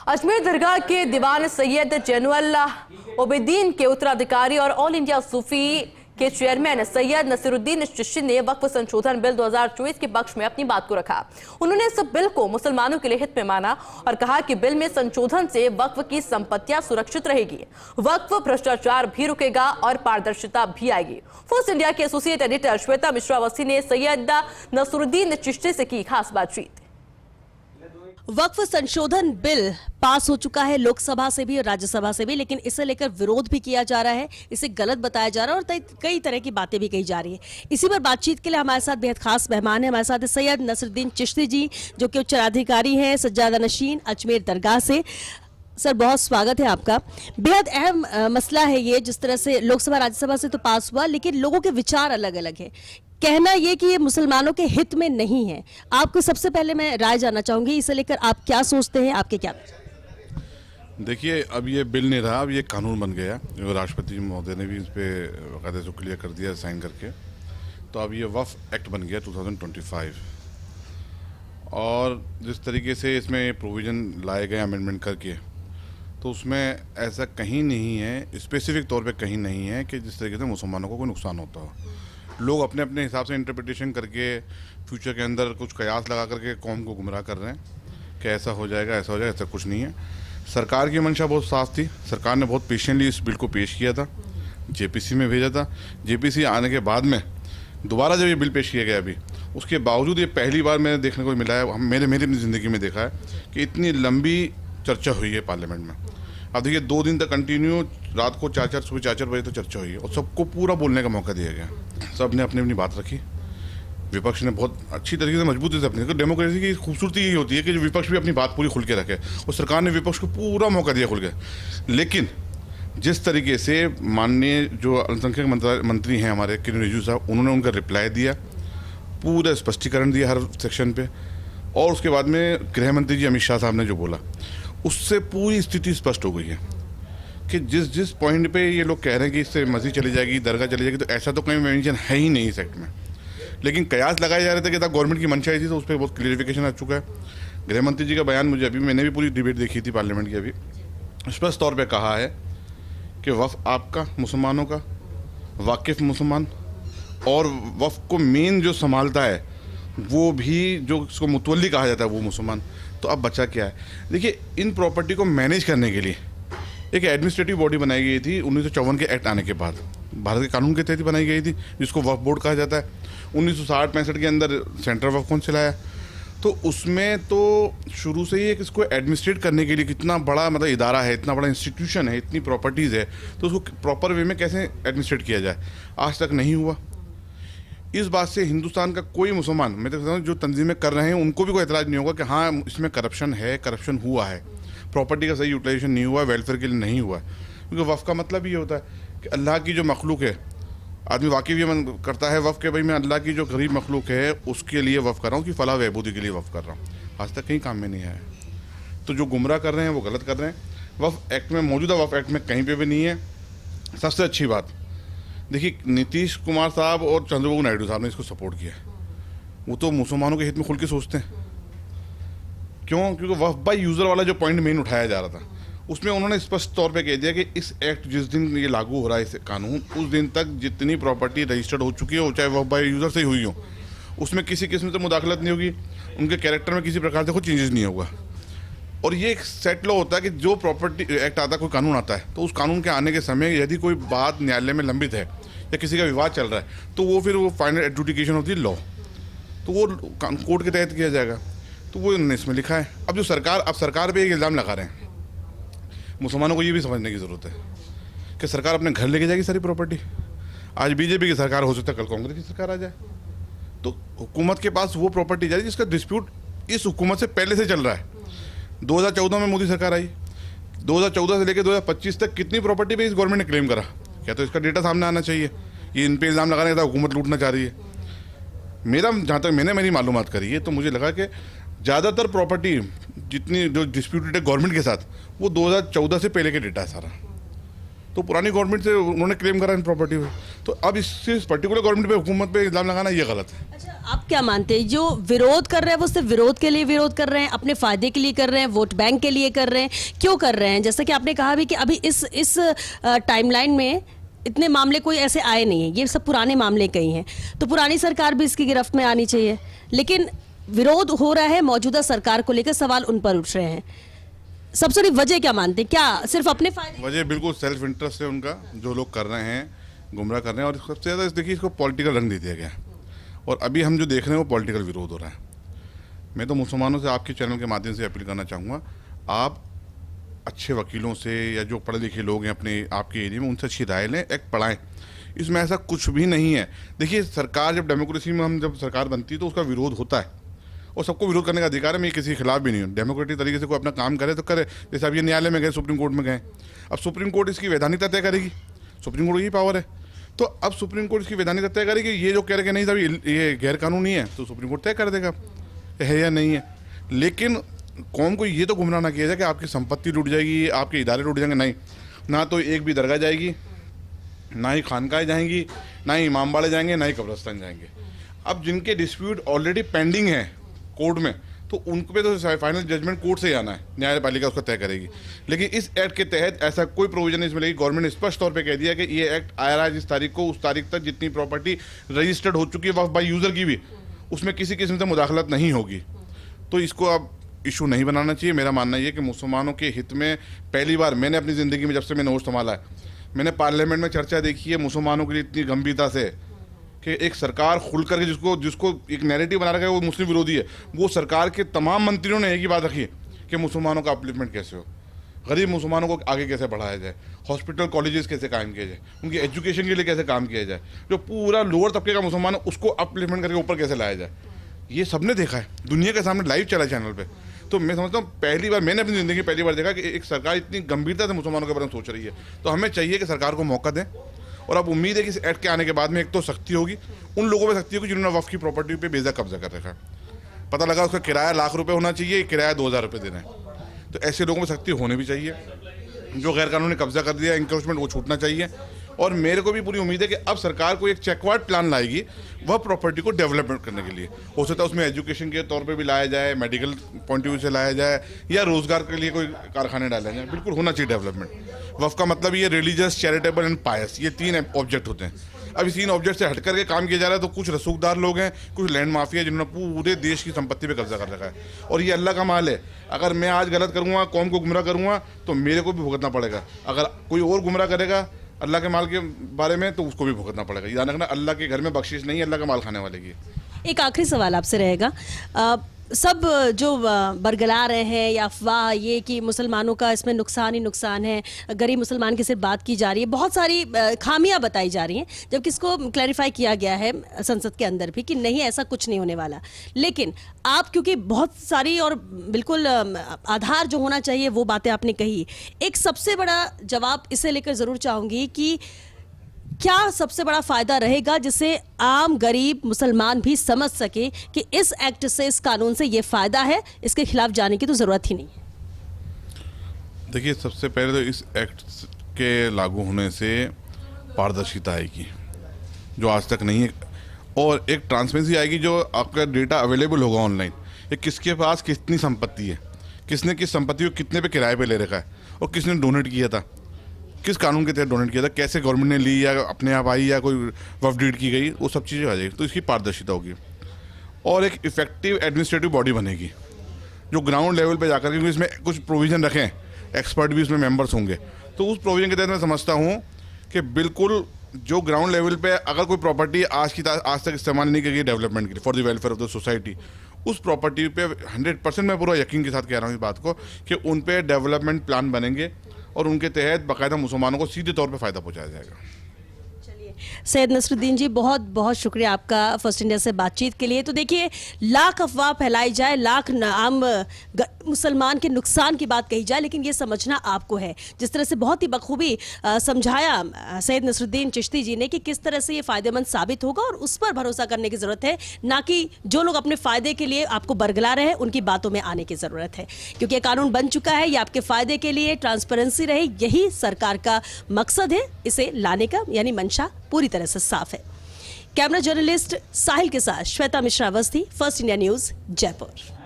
अजमेर दरगाह के दीवान सैयद जैनुल ओबेदीन के उत्तराधिकारी और ऑल इंडिया सूफी के चेयरमैन सैयद नसीरुद्दीन चिश्ती ने वक्फ संशोधन बिल 2024 के पक्ष में अपनी बात को रखा। उन्होंने इस बिल को मुसलमानों के लिए हित में माना और कहा कि बिल में संशोधन से वक्फ की संपत्तियां सुरक्षित रहेगी, वक्फ भ्रष्टाचार भी रुकेगा और पारदर्शिता भी आएगी। फोर्स इंडिया के एसोसिएट एडिटर श्वेता मिश्रा वसी ने सैयद नसीरुद्दीन चिश्ती से की खास बातचीत। वक्फ संशोधन बिल पास हो चुका है लोकसभा से भी और राज्यसभा से भी, लेकिन इसे लेकर विरोध भी किया जा रहा है, इसे गलत बताया जा रहा है और कई तरह की बातें भी कही जा रही है। इसी पर बातचीत के लिए हमारे साथ बेहद खास मेहमान है। हमारे साथ सैयद नसीरुद्दीन चिश्ती जी, जो कि उत्तराधिकारी हैं सज्जादा नशीन अजमेर दरगाह से। सर, बहुत स्वागत है आपका। बेहद अहम मसला है ये, जिस तरह से लोकसभा राज्यसभा से तो पास हुआ, लेकिन लोगों के विचार अलग अलग है। कहना ये कि ये मुसलमानों के हित में नहीं है। आपको सबसे पहले मैं राय जानना चाहूंगी, इसे लेकर आप क्या सोचते हैं, आपके क्या? देखिए, अब ये बिल नहीं रहा, अब ये कानून बन गया। जो राष्ट्रपति महोदय ने भी इस पर बाकायदे से क्लियर कर दिया साइन करके। तो अब ये वक्फ एक्ट बन गया 2025। और जिस तरीके से इसमें प्रोविज़न लाए गए अमेंडमेंट करके, तो उसमें ऐसा कहीं नहीं है, स्पेसिफिक तौर पे कहीं नहीं है कि जिस तरीके से मुसलमानों को कोई नुकसान होता हो। लोग अपने अपने हिसाब से इंटरप्रिटेशन करके फ्यूचर के अंदर कुछ कयास लगा करके कौम को गुमराह कर रहे हैं कि ऐसा हो जाएगा, ऐसा हो जाएगा। ऐसा कुछ नहीं है। सरकार की मंशा बहुत साफ थी। सरकार ने बहुत पेशेंटली इस बिल को पेश किया था, जेपीसी में भेजा था। जेपीसी आने के बाद में दोबारा जब ये बिल पेश किया गया अभी, उसके बावजूद ये पहली बार मैंने देखने को मिला है, मेरी अपनी ज़िंदगी में देखा है कि इतनी लंबी चर्चा हुई है पार्लियामेंट में। अब देखिए, 2 दिन तक कंटिन्यू, रात को 4-4, सुबह 4-4 बजे तक चर्चा हुई है और सबको पूरा बोलने का मौका दिया गया। सब ने अपनी अपनी बात रखी। विपक्ष ने बहुत अच्छी तरीके से मजबूती से अपनी, डेमोक्रेसी की खूबसूरती यही होती है कि जो विपक्ष भी अपनी बात पूरी खुल के रखे, और सरकार ने विपक्ष को पूरा मौका दिया खुल के। लेकिन जिस तरीके से माननीय जो अल्पसंख्यक मंत्री हैं हमारे किरेन रिजिजू साहब, उन्होंने उनका रिप्लाई दिया, पूरा स्पष्टीकरण दिया हर सेक्शन पे, और उसके बाद में गृह मंत्री जी अमित शाह साहब ने जो बोला, उससे पूरी स्थिति स्पष्ट हो गई है कि जिस पॉइंट पे ये लोग कह रहे हैं कि इससे मस्जिद चली जाएगी, दरगाह चली जाएगी, तो ऐसा तो कहीं मेंशन है ही नहीं इस एक्ट में। लेकिन कयास लगाए जा रहे थे कि गवर्नमेंट की मंशा आई थी, तो उस पर बहुत क्लियरिफिकेशन आ चुका है। गृह मंत्री जी का बयान मुझे अभी, मैंने भी पूरी डिबेट देखी थी पार्लियामेंट की, अभी स्पष्ट तौर पर कहा है कि वक्फ आपका, मुसलमानों का, वाकिफ मुसलमान, और वक्फ को मेन जो संभालता है वो भी, जो उसको मुतवल्ली कहा जाता है, वो मुसलमान। तो अब बचा क्या है? देखिए, इन प्रॉपर्टी को मैनेज करने के लिए एक एडमिनिस्ट्रेटिव बॉडी बनाई गई थी 1954 के एक्ट आने के बाद, भारत के कानून के तहत बनाई गई थी, जिसको वक्फ बोर्ड कहा जाता है। 1960-65 के अंदर सेंट्रल वक्फ काउंसिल आया, तो उसमें तो शुरू से ही एक इसको एडमिनिस्ट्रेट करने के लिए कितना बड़ा मतलब इदारा है, इतना बड़ा इंस्टीट्यूशन है, इतनी प्रॉपर्टीज़ है, तो उसको प्रॉपर वे में कैसे एडमिनिस्ट्रेट किया जाए, आज तक नहीं हुआ। इस बात से हिंदुस्तान का कोई मुसलमान, मैं तो कहता हूँ जो तंजीमें कर रहे हैं उनको भी कोई एतराज़ नहीं होगा कि हाँ इसमें करप्शन है, करप्शन हुआ है, प्रॉपर्टी का सही यूटिलाइजेशन नहीं हुआ, वेलफेयर के लिए नहीं हुआ। क्योंकि वफ़ का मतलब ये होता है कि अल्लाह की जो मखलूक है, आदमी वाकई भी मन करता है वफ़ के, भाई मैं अल्लाह की जो गरीब मखलूक है उसके लिए वफ़ कर रहा हूँ, कि फ़लाह बहबूदी के लिए वफ़ कर रहा हूँ। आज तक कहीं काम में नहीं आया। तो जो गुमराह कर रहे हैं वो गलत कर रहे हैं। वफ़ एक्ट में, मौजूदा वफ़ एक्ट में कहीं पर भी नहीं है। सबसे अच्छी बात, देखिए, नीतीश कुमार साहब और चंद्रबाबू नायडू साहब ने इसको सपोर्ट किया। वो तो मुसलमानों के हित में खुल के सोचते हैं। क्यों? क्योंकि वफ़ बाय यूज़र वाला जो पॉइंट मेन उठाया जा रहा था, उसमें उन्होंने स्पष्ट तौर पे कह दिया कि इस एक्ट जिस दिन ये लागू हो रहा है, इस कानून, उस दिन तक जितनी प्रॉपर्टी रजिस्टर्ड हो चुकी हो, चाहे वफ़ बाय यूज़र से ही हुई हो, उसमें किसी किस्म से मुदाखलत नहीं होगी, उनके कैरेक्टर में किसी प्रकार से कोई चेंजेस नहीं होगा। और ये एक सेट लॉ होता है कि जो प्रॉपर्टी एक्ट आता है, कोई कानून आता है, तो उस कानून के आने के समय यदि कोई बात न्यायालय में लंबित है या किसी का विवाद चल रहा है, तो वो फिर वो फाइनल एडजुडिकेशन होती है लॉ, तो वो कोर्ट के तहत किया जाएगा। तो वो इसमें लिखा है। अब जो सरकार पे एक इल्ज़ाम लगा रहे हैं, मुसलमानों को ये भी समझने की ज़रूरत है कि सरकार अपने घर लेके जाएगी सारी प्रॉपर्टी। आज बीजेपी की सरकार हो सकता है, कल कांग्रेस की सरकार आ जाए, तो हुकूमत के पास वो प्रॉपर्टी जाएगी जिसका डिस्प्यूट इस हुकूमत से पहले से चल रहा है। 2014 में मोदी सरकार आई, 2014 से लेकर 2025 तक कितनी प्रॉपर्टी पे इस गवर्नमेंट ने क्लेम करा? क्या तो इसका डेटा सामने आना चाहिए। ये इन पे इल्ज़ाम लगाने का हुकूमत लूटना चाह रही है। मेरा, जहाँ तक मैंने मेरी मालूमात करी है, तो मुझे लगा कि ज़्यादातर प्रॉपर्टी जितनी जो डिस्प्यूटेड है गवर्नमेंट के साथ, वो 2014 से पहले के डेटा है सारा। तो पुरानी गवर्नमेंट से उन्होंने क्लेम करा इन प्रॉपर्टी पे, तो अब इस पर्टिकुलर गवर्नमेंट पे हुकूमत पे इल्ज़ाम लगाना ये गलत है। अच्छा, आप क्या मानते हैं, जो विरोध कर रहे हैं वो सिर्फ विरोध के लिए विरोध कर रहे हैं, अपने फायदे के लिए कर रहे हैं, वोट बैंक के लिए कर रहे हैं, क्यों कर रहे हैं? जैसे कि आपने कहा भी कि अभी इस टाइमलाइन में इतने मामले कोई ऐसे आए नहीं हैं, ये सब पुराने मामले कई हैं, तो पुरानी सरकार भी इसकी गिरफ्त में आनी चाहिए, लेकिन विरोध हो रहा है मौजूदा सरकार को लेकर, सवाल उन पर उठ रहे हैं। सबसे बड़ी वजह क्या मानते हैं, क्या सिर्फ अपने फायदे? वजह बिल्कुल सेल्फ इंटरेस्ट है उनका, जो लोग कर रहे हैं, गुमराह कर रहे हैं। और सबसे ज़्यादा देखिए, इसको पॉलिटिकल रंग दे दिया गया, और अभी हम जो देख रहे हैं वो पॉलिटिकल विरोध हो रहा है। मैं तो मुसलमानों से आपके चैनल के माध्यम से अपील करना चाहूँगा, आप अच्छे वकीलों से या जो पढ़े लिखे लोग हैं अपने आपके एरिया में, उनसे अच्छी राय लें, एक्ट पढ़ाएं। इसमें ऐसा कुछ भी नहीं है। देखिए, सरकार जब डेमोक्रेसी में जब सरकार बनती है तो उसका विरोध होता है, और सबको विरोध करने का अधिकार है। मैं किसी के खिलाफ भी नहीं हूँ, डेमोक्रेटिक तरीके से कोई अपना काम करे तो करे। जैसे अब ये न्यायालय में गए, सुप्रीम कोर्ट में गए, अब सुप्रीम कोर्ट इसकी वैधानिकता तय करेगी, सुप्रीम कोर्ट की पावर है। तो अब सुप्रीम कोर्ट इसकी वैधानिकता तय करेगी, ये जो कह रहे कि नहीं साहब ये गैर कानूनी है, तो सुप्रीम कोर्ट तय कर देगा है या नहीं है। लेकिन कौम को ये तो गुमराह ना किया जाए कि आपकी संपत्ति लूट जाएगी, आपके इदारे लूट जाएंगे। नहीं, ना तो एक भी दरगाह जाएगी, ना ही खानकाएँ जाएंगी, ना ही इमामबाड़े जाएंगे, ना ही कब्रस्तान जाएंगे। अब जिनके डिस्प्यूट ऑलरेडी पेंडिंग है कोर्ट में, तो उन पे तो फाइनल जजमेंट कोर्ट से ही आना है, न्यायपालिका उसको तय करेगी। लेकिन इस एक्ट के तहत ऐसा कोई प्रोविजन नहीं इसमें। गवर्नमेंट ने स्पष्ट तौर पे कह दिया कि ये एक्ट आ रहा है जिस तारीख को, उस तारीख तक जितनी प्रॉपर्टी रजिस्टर्ड हो चुकी है वक्फ बाय यूज़र की भी, उसमें किसी किस्म से मुदाखलत नहीं होगी। तो इसको अब इशू नहीं बनाना चाहिए। मेरा मानना ये कि मुसलमानों के हित में पहली बार मैंने अपनी ज़िंदगी में, जब से मैंने होश संभाला है, मैंने पार्लियामेंट में चर्चा देखी है मुसलमानों के लिए इतनी गंभीरता से कि एक सरकार खुल करके जिसको एक नैरेटिव बना रखा है वो मुस्लिम विरोधी है, वो सरकार के तमाम मंत्रियों ने एक ही बात रखी है कि मुसलमानों का अपलिफ्टमेंट कैसे हो, गरीब मुसलमानों को आगे कैसे बढ़ाया जाए, हॉस्पिटल कॉलेजेस कैसे कायम किए जाए, उनकी एजुकेशन के लिए कैसे काम किया जाए, जो पूरा लोअर तबके का मुसलमान है उसको अपलिफ्टमेंट करके ऊपर कैसे लाया जाए। ये सबने देखा है, दुनिया के सामने लाइव चला चैनल पर। तो मैं समझता हूँ पहली बार मैंने अपनी ज़िंदगी पहली बार देखा कि एक सरकार इतनी गंभीरता से मुसलमानों के बारे में सोच रही है। तो हमें चाहिए कि सरकार को मौका दें, और अब उम्मीद है कि इस एक्ट के आने के बाद में एक तो सख्ती होगी, उन लोगों पर सख्ती होगी जिन्होंने वक्फ की प्रॉपर्टी पे बेजा कब्जा कर रखा है। पता लगा उसका किराया ₹1,00,000 होना चाहिए, किराया ₹2,000 देना है, तो ऐसे लोगों पर सख्ती होनी भी चाहिए। जो गैर कानूनी कब्जा कर दिया, इंक्रोचमेंट, वो छूटना चाहिए। और मेरे को भी पूरी उम्मीद है कि अब सरकार को एक चेकवार्ड प्लान लाएगी वह प्रॉपर्टी को डेवलपमेंट करने के लिए। हो सकता है उसमें एजुकेशन के तौर पे भी लाया जाए, मेडिकल पॉइंट ऑफ व्यू से लाया जाए, या रोजगार के लिए कोई कारखाने डाले जाए। बिल्कुल होना चाहिए डेवलपमेंट। वक्फ का मतलब ये रिलीजियस, चैरिटेबल एंड पायस, ये 3 ऑब्जेक्ट होते हैं। अब इस 3 ऑब्जेक्ट से हट करके काम किया जा रहा है, तो कुछ रसूखदार लोग हैं, कुछ लैंड माफिया जिन्होंने पूरे देश की संपत्ति पे कब्जा कर रखा है, और ये अल्लाह का माल है। अगर मैं आज गलत करूँगा, कौम को गुमराह करूँगा, तो मेरे को भी भुगतना पड़ेगा। अगर कोई और गुमराह करेगा अल्लाह के माल के बारे में, तो उसको भी भुगतना पड़ेगा। याद रखना, अल्लाह के घर में बख्शिश नहीं है, अल्लाह का माल खाने वाले की। एक आखिरी सवाल आपसे रहेगा, सब जो बरगला रहे हैं या अफवाह ये कि मुसलमानों का इसमें नुकसान ही नुकसान है, गरीब मुसलमान की सिर्फ बात की जा रही है, बहुत सारी खामियां बताई जा रही हैं, जबकि इसको क्लैरिफाई किया गया है संसद के अंदर भी कि नहीं, ऐसा कुछ नहीं होने वाला। लेकिन आप, क्योंकि बहुत सारी और बिल्कुल आधार जो होना चाहिए वो बातें आपने कही, एक सबसे बड़ा जवाब इसे लेकर ज़रूर चाहूँगी कि क्या सबसे बड़ा फायदा रहेगा जिससे आम गरीब मुसलमान भी समझ सके कि इस एक्ट से, इस कानून से ये फायदा है, इसके खिलाफ जाने की तो जरूरत ही नहीं है। देखिए, सबसे पहले तो इस एक्ट के लागू होने से पारदर्शिता आएगी जो आज तक नहीं है, और एक ट्रांसपेरेंसी आएगी, जो आपका डेटा अवेलेबल होगा ऑनलाइन, ये किसके पास कितनी संपत्ति है, किसने किस संपत्ति को कितने पे किराए पे ले रखा है, और किसने डोनेट किया था, किस कानून के तहत डोनेट किया था, कैसे गवर्नमेंट ने ली या अपने आप आई या कोई वक्फ डीड की गई, वो सब चीज़ें आ जाएगी। तो इसकी पारदर्शिता होगी, और एक इफेक्टिव एडमिनिस्ट्रेटिव बॉडी बनेगी जो ग्राउंड लेवल पे जाकर के, इसमें कुछ प्रोविज़न रखें, एक्सपर्ट भी इसमें मेंबर्स होंगे, तो उस प्रोविज़न के तहत मैं समझता हूँ कि बिल्कुल जो ग्राउंड लेवल पे अगर कोई प्रॉपर्टी आज तक इस्तेमाल नहीं की गई डेवलपमेंट के लिए, for the welfare of the society, उस प्रॉपर्टी पे 100% मैं पूरा यकीन के साथ कह रहा हूँ इस बात को कि उन पे डेवलपमेंट प्लान बनेंगे, और उनके तहत बाकायदा मुसलमानों को सीधे तौर पे फ़ायदा पहुँचाया जाएगा। चलिए, सैयद नसरुद्दीन जी, बहुत बहुत शुक्रिया आपका फर्स्ट इंडिया से बातचीत के लिए। तो देखिए, लाख अफवाह फैलाई जाए, लाख आम मुसलमान के नुकसान की बात कही जाए, लेकिन ये समझना आपको है। जिस तरह से बहुत ही बखूबी समझाया सैयद नसरुद्दीन चिश्ती जी ने कि किस तरह से ये फायदेमंद साबित होगा, और उस पर भरोसा करने की जरूरत है, ना कि जो लोग अपने फायदे के लिए आपको बरगला रहे हैं उनकी बातों में आने की जरूरत है। क्योंकि कानून बन चुका है, ये आपके फायदे के लिए, ट्रांसपेरेंसी रहे, यही सरकार का मकसद है। इसे लाने का यानी मंशा पूरी तरह से साफ है। कैमरा जर्नलिस्ट साहिल के साथ Shweta Mishra Awasthi, first India news, Jaipur.